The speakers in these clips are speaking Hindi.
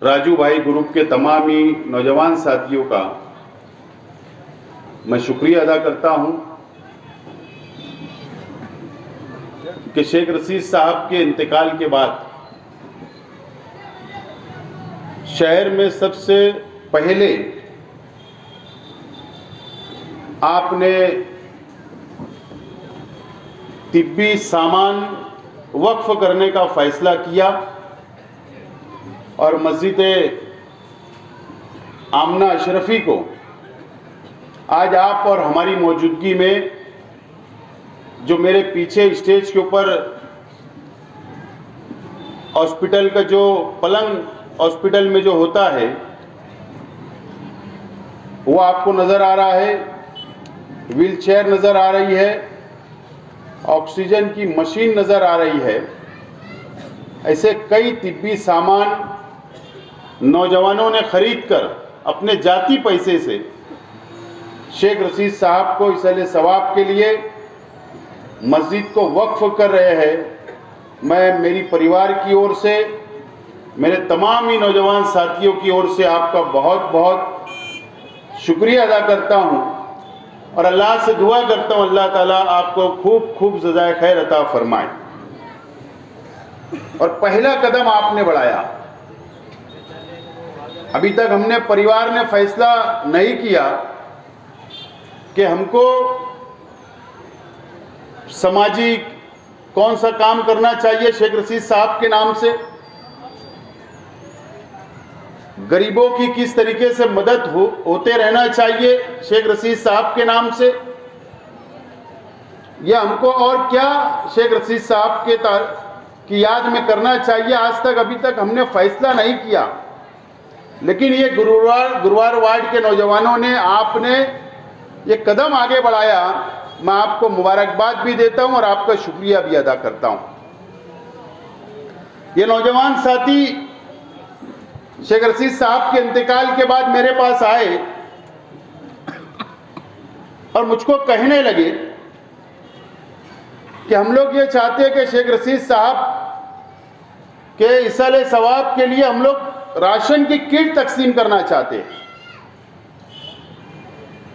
राजू भाई ग्रुप के तमाम ही नौजवान साथियों का मैं शुक्रिया अदा करता हूं कि शेख रशीद साहब के इंतकाल के बाद शहर में सबसे पहले आपने तिब्बी सामान वक्फ करने का फैसला किया और मस्जिद आमना अशरफी को आज आप और हमारी मौजूदगी में, जो मेरे पीछे स्टेज के ऊपर हॉस्पिटल का जो पलंग हॉस्पिटल में जो होता है वो आपको नज़र आ रहा है, व्हील चेयर नज़र आ रही है, ऑक्सीजन की मशीन नज़र आ रही है। ऐसे कई तिब्बी सामान नौजवानों ने खरीदकर अपने जाती पैसे से शेख रशीद साहब को इस सवाब के लिए मस्जिद को वक्फ कर रहे हैं। मैं मेरी परिवार की ओर से, मेरे तमाम ही नौजवान साथियों की ओर से आपका बहुत बहुत शुक्रिया अदा करता हूं और अल्लाह से दुआ करता हूं अल्लाह ताला आपको खूब खूब सजाए खैर अता फरमाए। और पहला कदम आपने बढ़ाया। अभी तक हमने परिवार ने फैसला नहीं किया कि हमको सामाजिक कौन सा काम करना चाहिए शेख रशीद साहब के नाम से, गरीबों की किस तरीके से मदद होते रहना चाहिए शेख रशीद साहब के नाम से, या हमको और क्या शेख रशीद साहब की याद में करना चाहिए। आज तक अभी तक हमने फैसला नहीं किया, लेकिन ये गुरुवार वार्ड के नौजवानों ने, आपने ये कदम आगे बढ़ाया। मैं आपको मुबारकबाद भी देता हूं और आपका शुक्रिया भी अदा करता हूं। ये नौजवान साथी शेख रशीद साहब के इंतकाल के बाद मेरे पास आए और मुझको कहने लगे कि हम लोग ये चाहते हैं कि शेख रशीद साहब के इसाले सवाब के लिए हम लोग राशन की किट तकसीम करना चाहते हैं।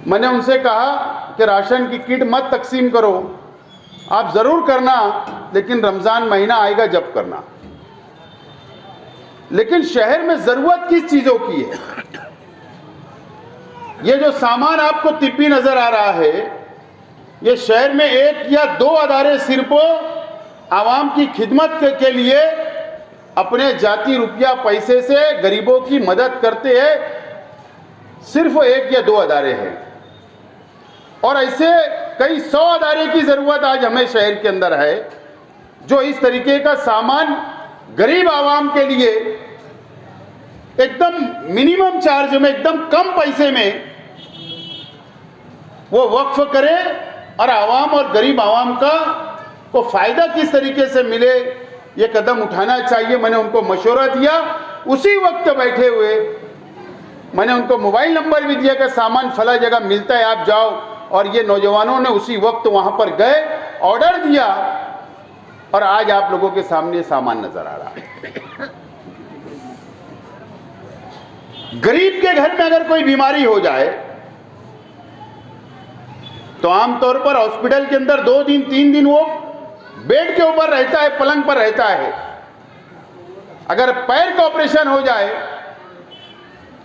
मैंने उनसे कहा कि राशन की किट मत तकसीम करो, आप ज़रूर करना, लेकिन रमज़ान महीना आएगा जब करना। लेकिन शहर में ज़रूरत किस चीज़ों की है? ये जो सामान आपको तिब्बी नज़र आ रहा है, ये शहर में एक या दो अदारे सिर्फ आवाम की खिदमत के लिए अपने जाती रुपया पैसे से गरीबों की मदद करते हैं। सिर्फ एक या दो अदारे हैं और ऐसे कई 100 अदारे की ज़रूरत आज हमें शहर के अंदर है, जो इस तरीके का सामान गरीब आवाम के लिए एकदम मिनिमम चार्ज में, एकदम कम पैसे में वो वक्फ करे और आवाम और गरीब आवाम का को फ़ायदा किस तरीके से मिले, ये कदम उठाना चाहिए। मैंने उनको मशवरा दिया। उसी वक्त बैठे हुए मैंने उनको मोबाइल नंबर भी दिया कि सामान फला जगह मिलता है, आप जाओ। और ये नौजवानों ने उसी वक्त वहां पर गए, ऑर्डर दिया और आज आप लोगों के सामने सामान नजर आ रहा है। गरीब के घर में अगर कोई बीमारी हो जाए तो आमतौर पर हॉस्पिटल के अंदर 2 दिन 3 दिन वो बेड के ऊपर रहता है, पलंग पर रहता है। अगर पैर का ऑपरेशन हो जाए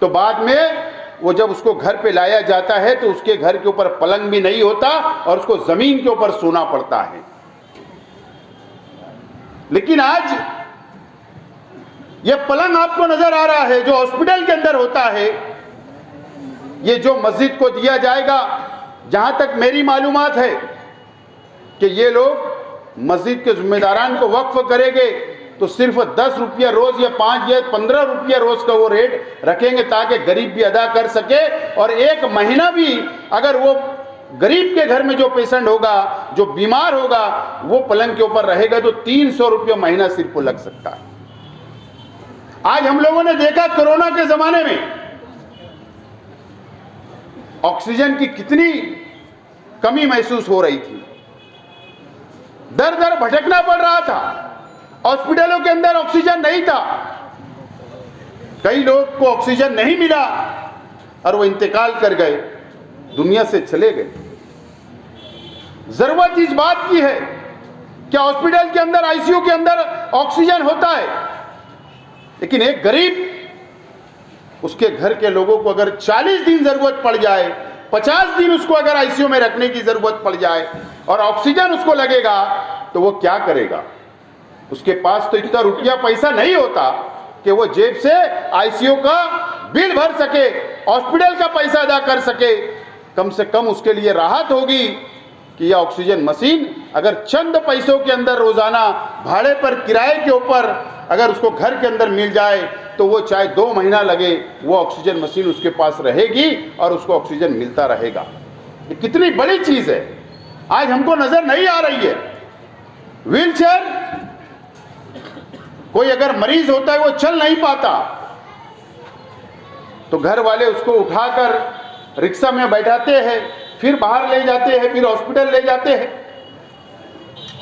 तो बाद में वो जब उसको घर पे लाया जाता है तो उसके घर के ऊपर पलंग भी नहीं होता और उसको जमीन के ऊपर सोना पड़ता है। लेकिन आज ये पलंग आपको नजर आ रहा है जो हॉस्पिटल के अंदर होता है, ये जो मस्जिद को दिया जाएगा, जहां तक मेरी मालूमात है कि ये लोग मस्जिद के जिम्मेदारान को वक्फ करेंगे तो सिर्फ 10 रुपया रोज या 5 या 15 रुपया रोज का वो रेट रखेंगे ताकि गरीब भी अदा कर सके। और एक महीना भी अगर वो गरीब के घर में जो पेशेंट होगा, जो बीमार होगा, वो पलंग के ऊपर रहेगा तो 300 रुपया महीना सिर्फ को लग सकता है। आज हम लोगों ने देखा कोरोना के जमाने में ऑक्सीजन की कितनी कमी महसूस हो रही थी, दर दर भटकना पड़ रहा था, हॉस्पिटलों के अंदर ऑक्सीजन नहीं था। कई लोग को ऑक्सीजन नहीं मिला और वो इंतकाल कर गए, दुनिया से चले गए। जरूरत इस बात की है कि हॉस्पिटल के अंदर, आईसीयू के अंदर ऑक्सीजन होता है, लेकिन एक गरीब, उसके घर के लोगों को अगर 40 दिन जरूरत पड़ जाए, 50 दिन उसको अगर आईसीयू में रखने की जरूरत पड़ जाए और ऑक्सीजन उसको लगेगा, तो वो क्या करेगा? उसके पास तो इतना रुपया पैसा नहीं होता कि वो जेब से आईसीयू का बिल भर सके, हॉस्पिटल का पैसा अदा कर सके। कम से कम उसके लिए राहत होगी कि यह ऑक्सीजन मशीन अगर चंद पैसों के अंदर रोजाना भाड़े पर, किराए के ऊपर अगर उसको घर के अंदर मिल जाए, तो वो चाहे 2 महीना लगे, वो ऑक्सीजन मशीन उसके पास रहेगी और उसको ऑक्सीजन मिलता रहेगा। ये कितनी बड़ी चीज है, आज हमको नजर नहीं आ रही है। व्हीलचेयर, कोई अगर मरीज होता है, वो चल नहीं पाता, तो घर वाले उसको उठाकर रिक्शा में बैठाते हैं, फिर बाहर ले जाते हैं, फिर हॉस्पिटल ले जाते हैं।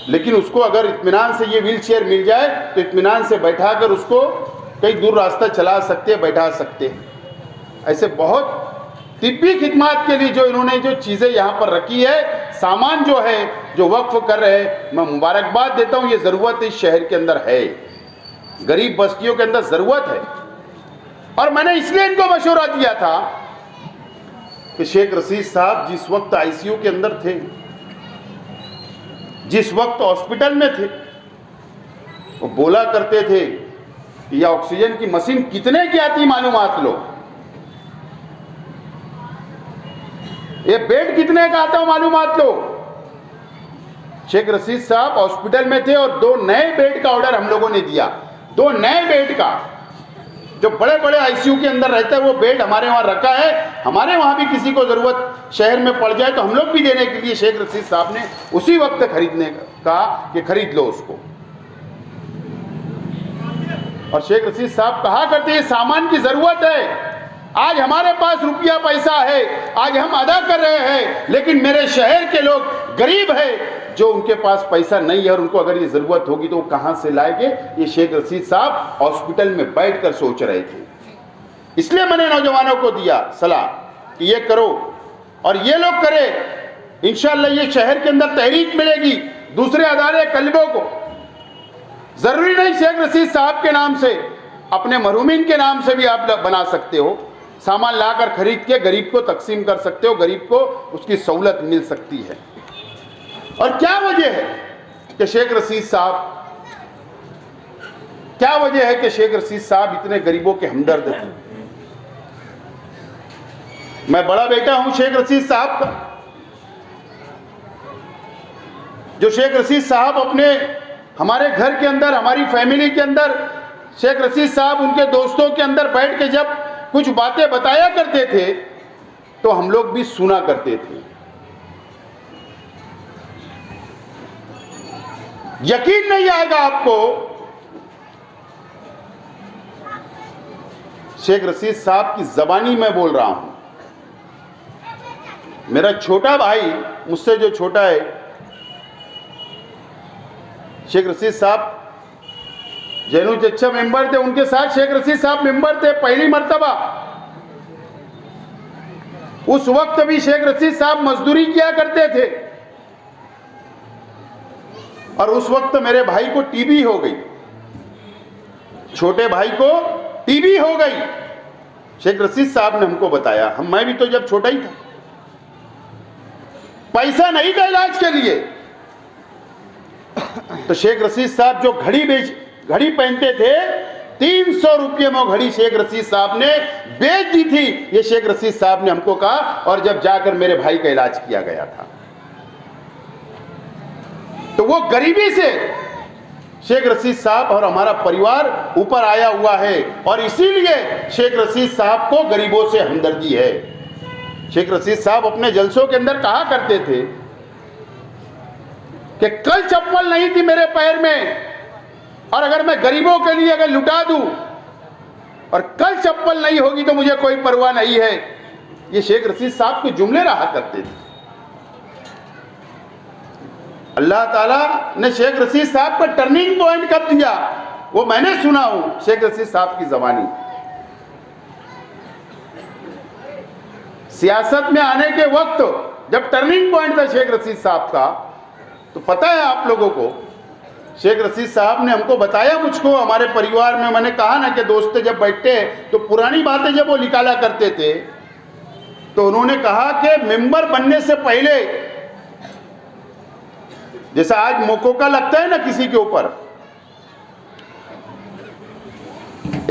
लेकिन उसको अगर इत्मीनान से ये व्हीलचेयर मिल जाए, तो इत्मीनान से बैठाकर उसको कई दूर रास्ता चला सकते हैं, बैठा सकते हैं। ऐसे बहुत तिब्बी खिदमत के लिए जो इन्होंने जो चीज़ें यहाँ पर रखी है, सामान जो है, जो वक्फ कर रहे हैं, मैं मुबारकबाद देता हूँ। ये ज़रूरत इस शहर के अंदर है, गरीब बस्तियों के अंदर ज़रूरत है। और मैंने इसलिए इनको मशवरा दिया था कि शेख रशीद साहब जिस वक्त आईसीयू के अंदर थे, जिस वक्त हॉस्पिटल में थे, वो बोला करते थे कि यह ऑक्सीजन की मशीन कितने की आती मालूमात लो, ये बेड कितने का आता मालूमात लो। शेख रशीद साहब हॉस्पिटल में थे और 2 नए बेड का ऑर्डर हम लोगों ने दिया, 2 नए बेड का। जो बड़े बड़े आईसीयू के अंदर रहता है, वो बेड हमारे वहाँ रखा है। हमारे वहाँ भी किसी को ज़रूरत शहर में पड़ जाए तो हम लोग भी देने के लिए शेख रशीद साहब ने उसी वक्त खरीदने का कि खरीद लो उसको। और शेख रशीद साहब कहा करते हैं सामान की ज़रूरत है। आज हमारे पास रुपया पैसा है, आज हम अदा कर रहे हैं, लेकिन मेरे शहर के लोग गरीब हैं, जो उनके पास पैसा नहीं है और उनको अगर ये ज़रूरत होगी तो वो कहाँ से लाएंगे। ये शेख रशीद साहब हॉस्पिटल में बैठकर सोच रहे थे। इसलिए मैंने नौजवानों को दिया सलाह कि ये करो और ये लोग करें। इंशाअल्लाह ये शहर के अंदर तहरीक मिलेगी दूसरे अदारे कल्बों को। ज़रूरी नहीं शेख रशीद साहब के नाम से, अपने मरहूमिन के नाम से भी आप बना सकते हो। सामान लाकर खरीद के गरीब को तकसीम कर सकते हो, गरीब को उसकी सहूलत मिल सकती है। और क्या वजह है कि शेख रशीद साहब, क्या वजह है कि शेख रशीद साहब इतने गरीबों के हमदर्द थे। मैं बड़ा बेटा हूं शेख रशीद साहब का। जो शेख रशीद साहब अपने हमारे घर के अंदर, हमारी फैमिली के अंदर, शेख रशीद साहब उनके दोस्तों के अंदर बैठ के जब कुछ बातें बताया करते थे तो हम लोग भी सुना करते थे। यकीन नहीं आएगा आपको, शेख रशीद साहब की जबानी में बोल रहा हूं। मेरा छोटा भाई, मुझसे जो छोटा है, शेख रशीद साहब जैनू चच्चा मेंबर थे, उनके साथ शेख रशीद साहब मेंबर थे पहली मर्तबा। उस वक्त भी शेख रशीद साहब मजदूरी किया करते थे और उस वक्त मेरे भाई को टीबी हो गई, छोटे भाई को टीबी हो गई। शेख रशीद साहब ने हमको बताया, मैं भी तो जब छोटा ही था, पैसा नहीं था इलाज के लिए, तो शेख रशीद साहब जो घड़ी पहनते थे, 300 रुपये में घड़ी शेख रशीद साहब ने बेच दी थी। ये शेख रशीद साहब ने हमको कहा, और जब जाकर मेरे भाई का इलाज किया गया था, तो वो गरीबी से शेख रशीद साहब और हमारा परिवार ऊपर आया हुआ है। और इसीलिए शेख रशीद साहब को गरीबों से हमदर्दी है। शेख रशीद साहब अपने जलसों के अंदर कहा करते थे कि कल चप्पल नहीं थी मेरे पैर में, और अगर मैं गरीबों के लिए अगर लुटा दूं और कल चप्पल नहीं होगी तो मुझे कोई परवाह नहीं है। ये शेख रशीद साहब के जुमले रहा करते थे। अल्लाह ताला ने शेख रशीद साहब का टर्निंग पॉइंट कब दिया, वो मैंने सुना हूं शेख रशीद साहब की जबानी। सियासत में आने के वक्त जब टर्निंग पॉइंट था शेख रशीद साहब का, तो पता है आप लोगों को, शेख रशीद साहब ने हमको बताया, मुझको, हमारे परिवार में, मैंने कहा ना कि दोस्त जब बैठते तो पुरानी बातें जब वो निकाला करते थे, तो उन्होंने कहा कि मेंबर बनने से पहले, जैसा आज मोकोका लगता है ना किसी के ऊपर,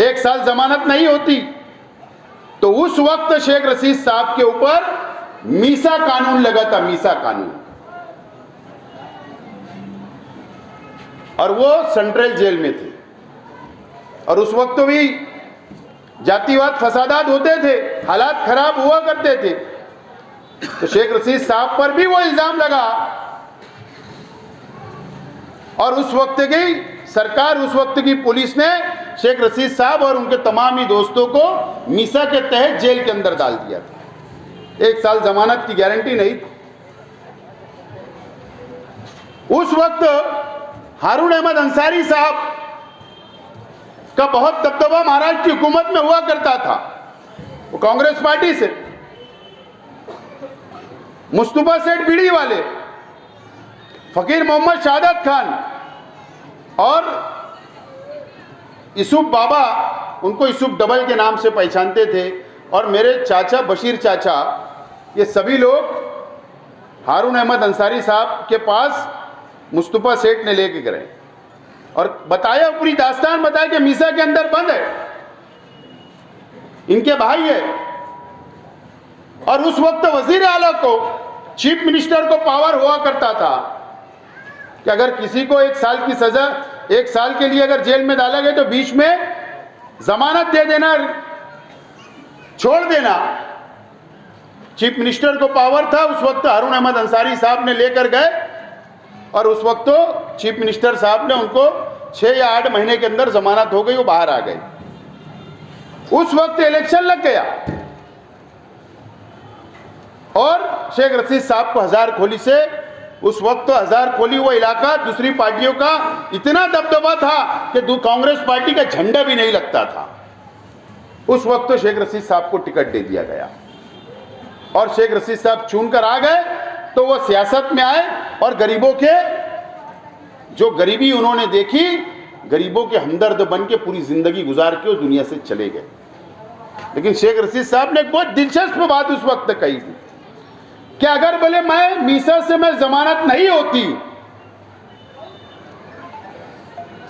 1 साल जमानत नहीं होती, तो उस वक्त शेख रशीद साहब के ऊपर मीसा कानून लगा था, मीसा कानून, और वो सेंट्रल जेल में थे। और उस वक्त भी जातिवाद फसादात होते थे, हालात खराब हुआ करते थे, तो शेख रशीद साहब पर भी वो इल्जाम लगा। और उस वक्त की सरकार, उस वक्त की पुलिस ने शेख रशीद साहब और उनके तमाम ही दोस्तों को मीसा के तहत जेल के अंदर डाल दिया था। 1 साल जमानत की गारंटी नहीं थी। उस वक्त हारून अहमद अंसारी साहब का बहुत दबदबा महाराष्ट्र की हुकूमत में हुआ करता था, वो कांग्रेस पार्टी से, मुस्तफा सेठ बीड़ी वाले, फकीर मोहम्मद शहादत खान और यूसुफ बाबा, उनको यूसुफ डबल के नाम से पहचानते थे, और मेरे चाचा बशीर चाचा, ये सभी लोग हारून अहमद अंसारी साहब के पास मुस्तफा सेठ ने लेके गए और बताया, पूरी दास्तान बताया कि मीसा के अंदर बंद है, इनके भाई है। और उस वक्त वजीर आला को, चीफ मिनिस्टर को पावर हुआ करता था कि अगर किसी को 1 साल की सजा, 1 साल के लिए अगर जेल में डाला गया तो बीच में जमानत दे देना, छोड़ देना। चीफ मिनिस्टर को पावर था उस वक्त, हारून अहमद अंसारी साहब ने लेकर गए, और उस वक्त तो चीफ मिनिस्टर साहब ने उनको 6 या 8 महीने के अंदर जमानत हो गई, वो बाहर आ गए। उस वक्त इलेक्शन लग गया और शेख रशीद साहब को हजारखोली से, उस वक्त तो हजारखोली वो इलाका दूसरी पार्टियों का इतना दबदबा था कि कांग्रेस पार्टी का झंडा भी नहीं लगता था। उस वक्त तो शेख रशीद साहब को टिकट दे दिया गया और शेख रशीद साहब चुनकर आ गए, तो वो सियासत में आए और गरीबों के, जो गरीबी उन्होंने देखी, गरीबों के हमदर्द बन के पूरी जिंदगी गुजार के उस दुनिया से चले गए। लेकिन शेख रशीद साहब ने एक बहुत दिलचस्प बात उस वक्त कही थी कि अगर बोले मैं मीसा से मैं जमानत नहीं होती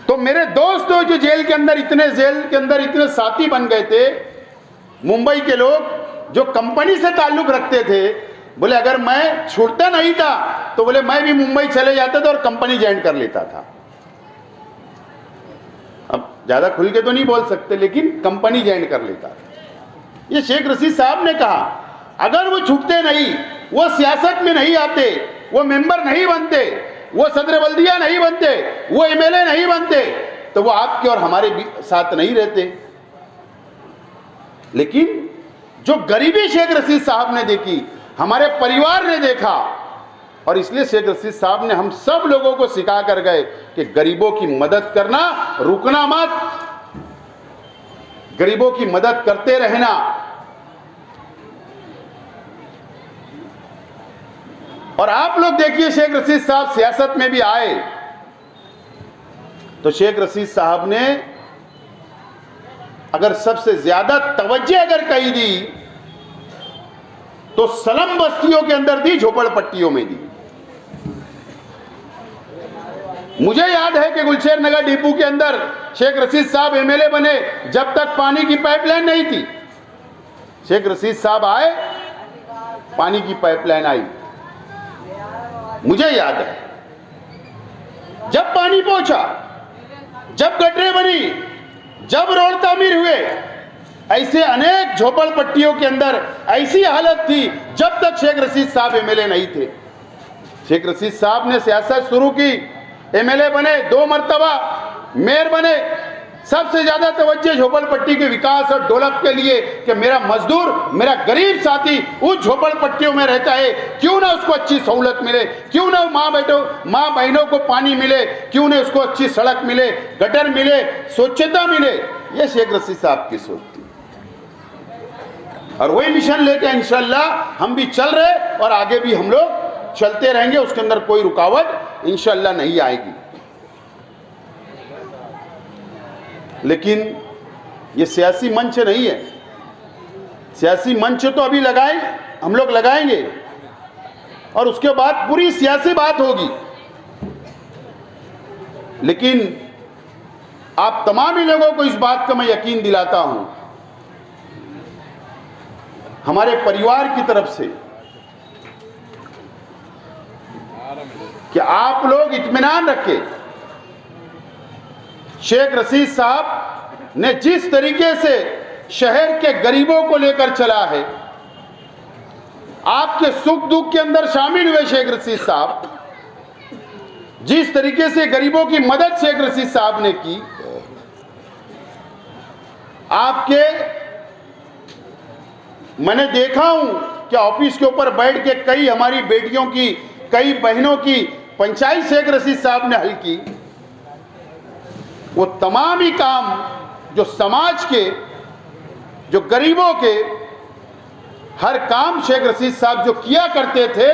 तो मेरे दोस्त जो जेल के अंदर इतने साथी बन गए थे, मुंबई के लोग जो कंपनी से ताल्लुक रखते थे, बोले अगर मैं छूटता नहीं था तो बोले मैं भी मुंबई चले जाता था और कंपनी ज्वाइन कर लेता था। अब ज्यादा खुल के तो नहीं बोल सकते, लेकिन कंपनी ज्वाइन कर लेता था। ये शेख रशीद साहब ने कहा, अगर वो छूटते नहीं, वो सियासत में नहीं आते, वो मेंबर नहीं बनते, वो सदर बल्दिया नहीं बनते, वो एमएलए नहीं बनते, तो वो आपके और हमारे साथ नहीं रहते। लेकिन जो गरीबी शेख रशीद साहब ने देखी, हमारे परिवार ने देखा, और इसलिए शेख रशीद साहब ने हम सब लोगों को सिखा कर गए कि गरीबों की मदद करना, रुकना मत, गरीबों की मदद करते रहना। और आप लोग देखिए, शेख रशीद साहब सियासत में भी आए तो शेख रशीद साहब ने अगर सबसे ज्यादा तवज्जो अगर कही दी तो सलम बस्तियों के अंदर दी, झोपड़पट्टियों में दी। मुझे याद है कि गुलशेर नगर डिपू के अंदर शेख रशीद साहब एमएलए बने, जब तक पानी की पाइपलाइन नहीं थी। शेख रशीद साहब आए, पानी की पाइपलाइन आई, मुझे याद है। जब पानी पहुंचा, जब गटरें बनी, जब रोड तामीर हुए, ऐसे अनेक झोपड़पट्टियों के अंदर ऐसी हालत थी जब तक शेख रशीद साहब एमएलए नहीं थे। शेख रशीद साहब ने सियासत शुरू की, एमएलए बने, 2 मर्तबा मेयर बने। सबसे ज्यादा तवज्जो झोपड़पट्टी के विकास और डेवलप के लिए कि मेरा मजदूर, मेरा गरीब साथी उस झोपड़पट्टियों में रहता है, क्यों ना उसको अच्छी सहूलत मिले, क्यों ना माँ बहनों को पानी मिले, क्यों ना उसको अच्छी सड़क मिले, गटर मिले, स्वच्छता मिले। ये शेख रशीद साहब की सोच थी। और वही मिशन लेके इंशाअल्लाह हम भी चल रहे और आगे भी हम लोग चलते रहेंगे। उसके अंदर कोई रुकावट इंशाअल्लाह नहीं आएगी। लेकिन ये सियासी मंच नहीं है। सियासी मंच तो अभी हम लोग लगाएंगे और उसके बाद पूरी सियासी बात होगी। लेकिन आप तमाम ही लोगों को इस बात का मैं यकीन दिलाता हूं, हमारे परिवार की तरफ से, कि आप लोग इत्मीनान रखें। शेख रशीद साहब ने जिस तरीके से शहर के गरीबों को लेकर चला है, आपके सुख दुख के अंदर शामिल हुए शेख रशीद साहब, जिस तरीके से गरीबों की मदद शेख रशीद साहब ने की, मैंने देखा हूं कि ऑफिस के ऊपर बैठ के कई हमारी बेटियों की, कई बहनों की पंचायत शेख रशीद साहब ने हल की। वो तमाम ही काम जो समाज के, जो गरीबों के, हर काम शेख रशीद साहब जो किया करते थे,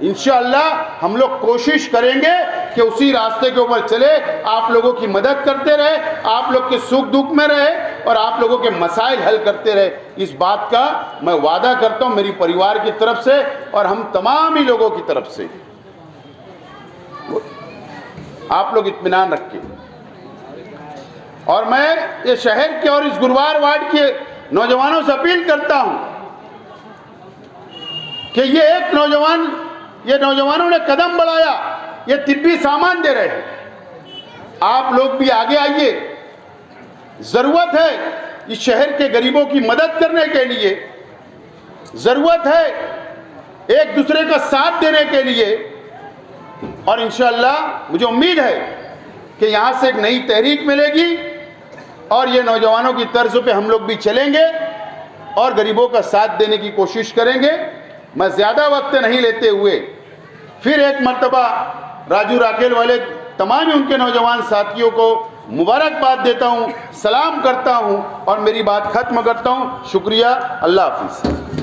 इंशाअल्लाह हम लोग कोशिश करेंगे कि उसी रास्ते के ऊपर चले, आप लोगों की मदद करते रहे, आप लोग के सुख दुख में रहे और आप लोगों के मसाइल हल करते रहे। इस बात का मैं वादा करता हूं मेरी परिवार की तरफ से और हम तमाम ही लोगों की तरफ से। आप लोग इत्मीनान रखिए। और मैं ये शहर के और इस गुरुवार वार्ड के नौजवानों से अपील करता हूं कि ये नौजवानों ने कदम बढ़ाया, ये तिब्बी सामान दे रहे हैं, आप लोग भी आगे आइए। जरूरत है इस शहर के गरीबों की मदद करने के लिए, जरूरत है एक दूसरे का साथ देने के लिए। और इंशाअल्लाह मुझे उम्मीद है कि यहां से एक नई तहरीक मिलेगी और ये नौजवानों की तर्ज पे हम लोग भी चलेंगे और गरीबों का साथ देने की कोशिश करेंगे। मैं ज़्यादा वक्त नहीं लेते हुए फिर एक मर्तबा राजू राकेल वाले तमाम उनके नौजवान साथियों को मुबारकबाद देता हूं, सलाम करता हूं और मेरी बात खत्म करता हूं। शुक्रिया, अल्लाह हाफिज़।